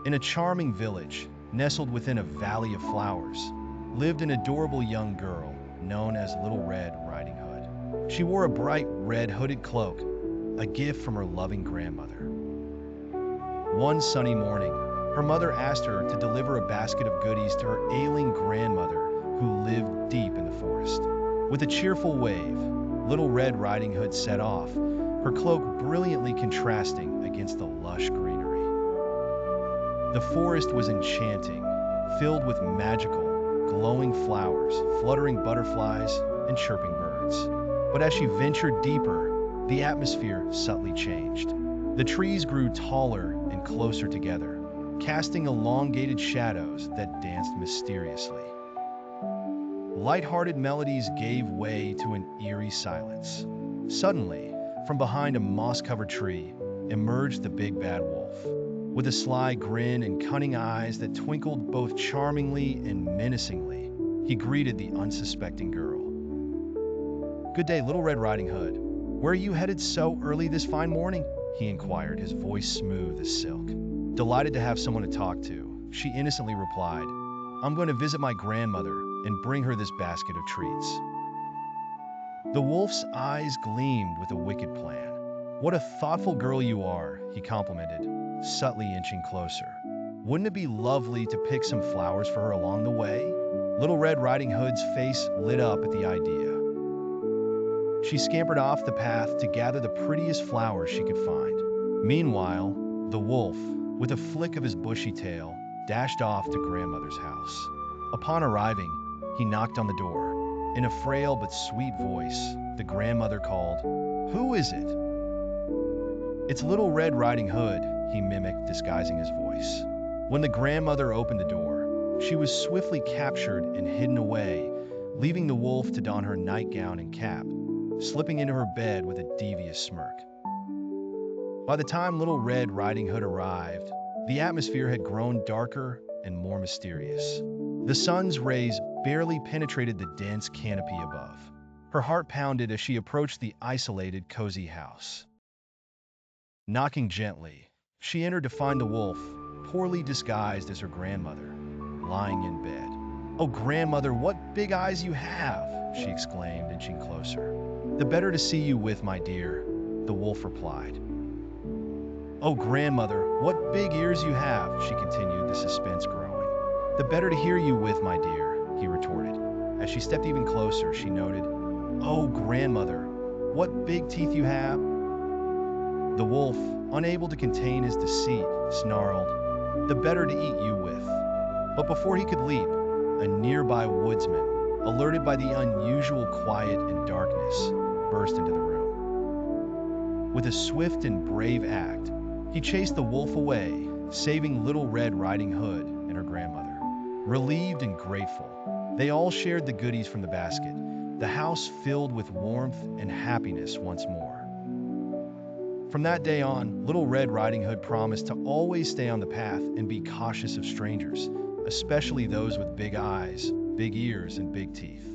In a charming village, nestled within a valley of flowers, lived an adorable young girl known as Little Red Riding Hood. She wore a bright red hooded cloak, a gift from her loving grandmother. One sunny morning, her mother asked her to deliver a basket of goodies to her ailing grandmother who lived deep in the forest. With a cheerful wave, Little Red Riding Hood set off, her cloak brilliantly contrasting against the lush greenery. The forest was enchanting, filled with magical, glowing flowers, fluttering butterflies, and chirping birds. But as she ventured deeper, the atmosphere subtly changed. The trees grew taller and closer together, casting elongated shadows that danced mysteriously. Light-hearted melodies gave way to an eerie silence. Suddenly, from behind a moss-covered tree, emerged the big bad wolf. With a sly grin and cunning eyes that twinkled both charmingly and menacingly, he greeted the unsuspecting girl. "Good day, Little Red Riding Hood. Where are you headed so early this fine morning?" he inquired, his voice smooth as silk. Delighted to have someone to talk to, she innocently replied, "I'm going to visit my grandmother and bring her this basket of treats." The wolf's eyes gleamed with a wicked plan. "What a thoughtful girl you are," he complimented, subtly inching closer. "Wouldn't it be lovely to pick some flowers for her along the way?" Little Red Riding Hood's face lit up at the idea. She scampered off the path to gather the prettiest flowers she could find. Meanwhile, the wolf, with a flick of his bushy tail, dashed off to grandmother's house. Upon arriving, he knocked on the door. In a frail but sweet voice, the grandmother called, "Who is it?" "It's Little Red Riding Hood," he mimicked, disguising his voice. When the grandmother opened the door, she was swiftly captured and hidden away, leaving the wolf to don her nightgown and cap, slipping into her bed with a devious smirk. By the time Little Red Riding Hood arrived, the atmosphere had grown darker and more mysterious. The sun's rays barely penetrated the dense canopy above. Her heart pounded as she approached the isolated, cozy house. Knocking gently, she entered to find the wolf, poorly disguised as her grandmother, lying in bed. "Oh, grandmother, what big eyes you have!" she exclaimed, inching closer. "The better to see you with, my dear," the wolf replied. "Oh, grandmother, what big ears you have!" she continued, the suspense growing. "The better to hear you with, my dear," he retorted. As she stepped even closer, she noted, "Oh, grandmother, what big teeth you have!" The wolf, unable to contain his deceit, snarled, "The better to eat you with." But before he could leap, a nearby woodsman, alerted by the unusual quiet and darkness, burst into the room. With a swift and brave act, he chased the wolf away, saving Little Red Riding Hood and her grandmother. Relieved and grateful, they all shared the goodies from the basket, the house filled with warmth and happiness once more. From that day on, Little Red Riding Hood promised to always stay on the path and be cautious of strangers, especially those with big eyes, big ears, and big teeth.